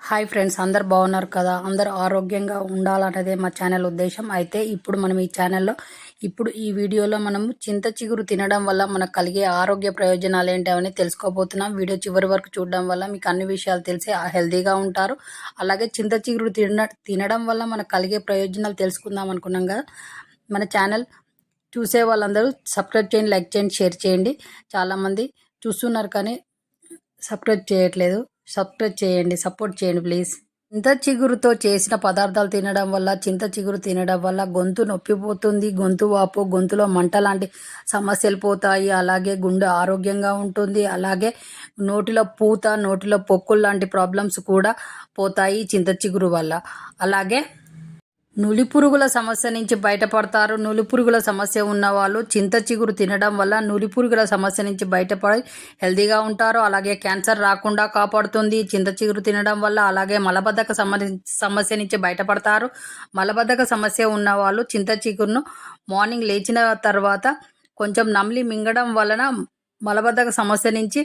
Hi friends, అందరు బాగున్నారు కదా? అందరూ ఆరోగ్యంగా ఉండాలన్నదే మా ఛానల్ ఉద్దేశం. అయితే ఇప్పుడు మనం ఈ ఛానల్లో ఈ వీడియోలో మనము చింత చిగురు తినడం వల్ల మనకు కలిగే ఆరోగ్య ప్రయోజనాలు ఏంటని తెలుసుకోబోతున్నాం. వీడియో చివరి వరకు చూడడం వల్ల మీకు అన్ని విషయాలు తెలిసి హెల్తీగా ఉంటారు. అలాగే చింత చిగురు తినడం వల్ల మనకు కలిగే ప్రయోజనాలు తెలుసుకుందాం అనుకున్నాం కదా. మన ఛానల్ చూసే వాళ్ళందరూ సబ్స్క్రైబ్ చేయండి, లైక్ చేయండి, షేర్ చేయండి. చాలామంది చూస్తున్నారు కానీ సబ్స్క్రైబ్ చేయట్లేదు. సబ్స్క్రైబ్ చేయండి, సపోర్ట్ చేయండి ప్లీజ్. చింత చిగురుతో చేసిన పదార్థాలు తినడం వల్ల, చింత చిగురు తినడం వల్ల గొంతు నొప్పిపోతుంది, గొంతు వాపు, గొంతులో మంట లాంటి సమస్యలు పోతాయి. అలాగే గుండె ఆరోగ్యంగా ఉంటుంది. అలాగే నోటిలో పూత, నోటిలో పొక్కులు లాంటి ప్రాబ్లమ్స్ కూడా పోతాయి చింత చిగురు వల్ల. అలాగే నులిపురుగుల సమస్య నుంచి బయటపడతారు. నులిపురుగుల సమస్య ఉన్నవాళ్ళు చింత చిగురు తినడం వల్ల నులిపురుగుల సమస్య నుంచి బయటపడి హెల్తీగా ఉంటారు. అలాగే క్యాన్సర్ రాకుండా కాపాడుతుంది చింత చిగురు తినడం వల్ల. అలాగే మలబద్ధక సమస్య నుంచి బయటపడతారు. మలబద్ధక సమస్య ఉన్నవాళ్ళు చింత చిగురును మార్నింగ్ లేచిన తర్వాత కొంచెం నమిలి మింగడం వలన మలబద్ధక సమస్య నుంచి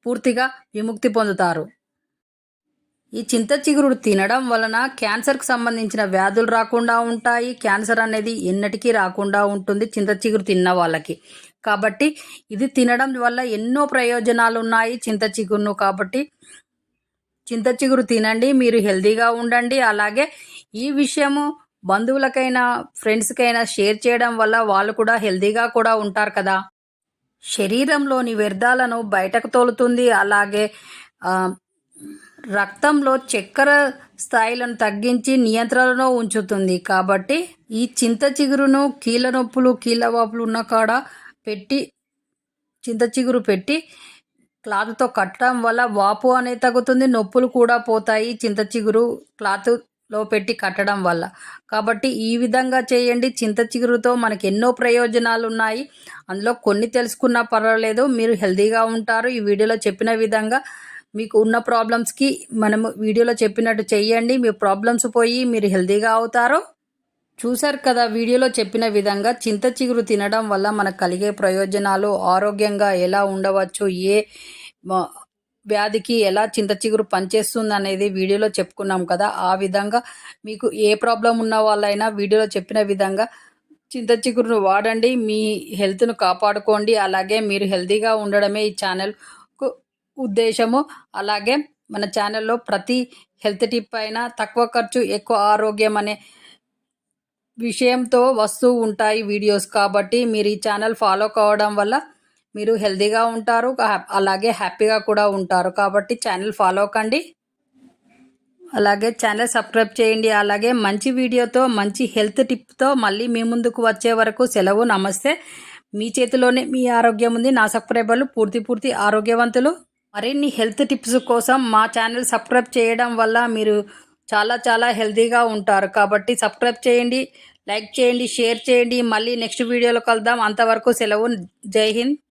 పూర్తిగా విముక్తి పొందుతారు. ఈ చింత చిగురు తినడం వలన క్యాన్సర్కి సంబంధించిన వ్యాధులు రాకుండా ఉంటాయి. క్యాన్సర్ అనేది ఎన్నటికీ రాకుండా ఉంటుంది చింత చిగురు తిన్న వాళ్ళకి. కాబట్టి ఇది తినడం వల్ల ఎన్నో ప్రయోజనాలు ఉన్నాయి చింత చిగురును. కాబట్టి చింత చిగురు తినండి, మీరు హెల్తీగా ఉండండి. అలాగే ఈ విషయము బంధువులకైనా ఫ్రెండ్స్కైనా షేర్ చేయడం వల్ల వాళ్ళు కూడా హెల్తీగా కూడా ఉంటారు కదా. శరీరంలోని వ్యర్థాలను బయటకు తోలుతుంది. అలాగే రక్తంలో చక్కెర స్థాయిలను తగ్గించి నియంత్రణలో ఉంచుతుంది. కాబట్టి ఈ చింత చిగురును కీళ్ళ నొప్పులు, కీళ్ళ వాపులు ఉన్న కాడ పెట్టి చింత చిగురు పెట్టి క్లాత్తో కట్టడం వల్ల వాపు అనేది తగ్గుతుంది, నొప్పులు కూడా పోతాయి చింత చిగురు క్లాత్లో పెట్టి కట్టడం వల్ల. కాబట్టి ఈ విధంగా చేయండి. చింత చిగురుతో మనకి ఎన్నో ప్రయోజనాలు ఉన్నాయి. అందులో కొన్ని తెలుసుకున్నా పర్వాలేదు, మీరు హెల్తీగా ఉంటారు. ఈ వీడియోలో చెప్పిన విధంగా మీకు ఉన్న ప్రాబ్లమ్స్కి మనము వీడియోలో చెప్పినట్టు చెయ్యండి. మీ ప్రాబ్లమ్స్ పోయి మీరు హెల్తీగా అవుతారు. చూశారు కదా, వీడియోలో చెప్పిన విధంగా చింత చిగురు తినడం వల్ల మనకు కలిగే ప్రయోజనాలు, ఆరోగ్యంగా ఎలా ఉండవచ్చు, ఏ వ్యాధికి ఎలా చింత చిగురు పనిచేస్తుంది అనేది వీడియోలో చెప్పుకున్నాం కదా. ఆ విధంగా మీకు ఏ ప్రాబ్లం ఉన్న వాళ్ళైనా వీడియోలో చెప్పిన విధంగా చింత చిగురును వాడండి. మీ హెల్త్ను కాపాడుకోండి. అలాగే మీరు హెల్తీగా ఉండడమే ఈ ఛానల్కు ఉద్దేశము. అలాగే మన ఛానల్లో ప్రతి హెల్త్ టిప్ అయినా తక్కువ ఖర్చు ఎక్కువ ఆరోగ్యం అనే విషయంతో వస్తూ ఉంటాయి వీడియోస్. కాబట్టి మీరు ఈ ఛానల్ ఫాలో కావడం వల్ల మీరు హెల్తీగా ఉంటారు, అలాగే హ్యాపీగా కూడా ఉంటారు. కాబట్టి ఛానల్ ఫాలో కండి, అలాగే ఛానల్ సబ్స్క్రైబ్ చేయండి. అలాగే మంచి వీడియోతో, మంచి హెల్త్ టిప్తో మళ్ళీ మీ ముందుకు వచ్చే వరకు సెలవు. నమస్తే. మీ చేతిలోనే మీ ఆరోగ్యం ఉంది. నా సబ్స్క్రైబర్లు పూర్తి ఆరోగ్యవంతులు. మరిన్ని హెల్త్ టిప్స్ కోసం మా ఛానల్ సబ్స్క్రైబ్ చేయడం వల్ల మీరు చాలా హెల్తీగా ఉంటారు. కాబట్టి సబ్స్క్రైబ్ చేయండి, లైక్ చేయండి, షేర్ చేయండి. మళ్ళీ నెక్స్ట్ వీడియోలో కలుద్దాం. అంతవరకు సెలవు. జై హింద్.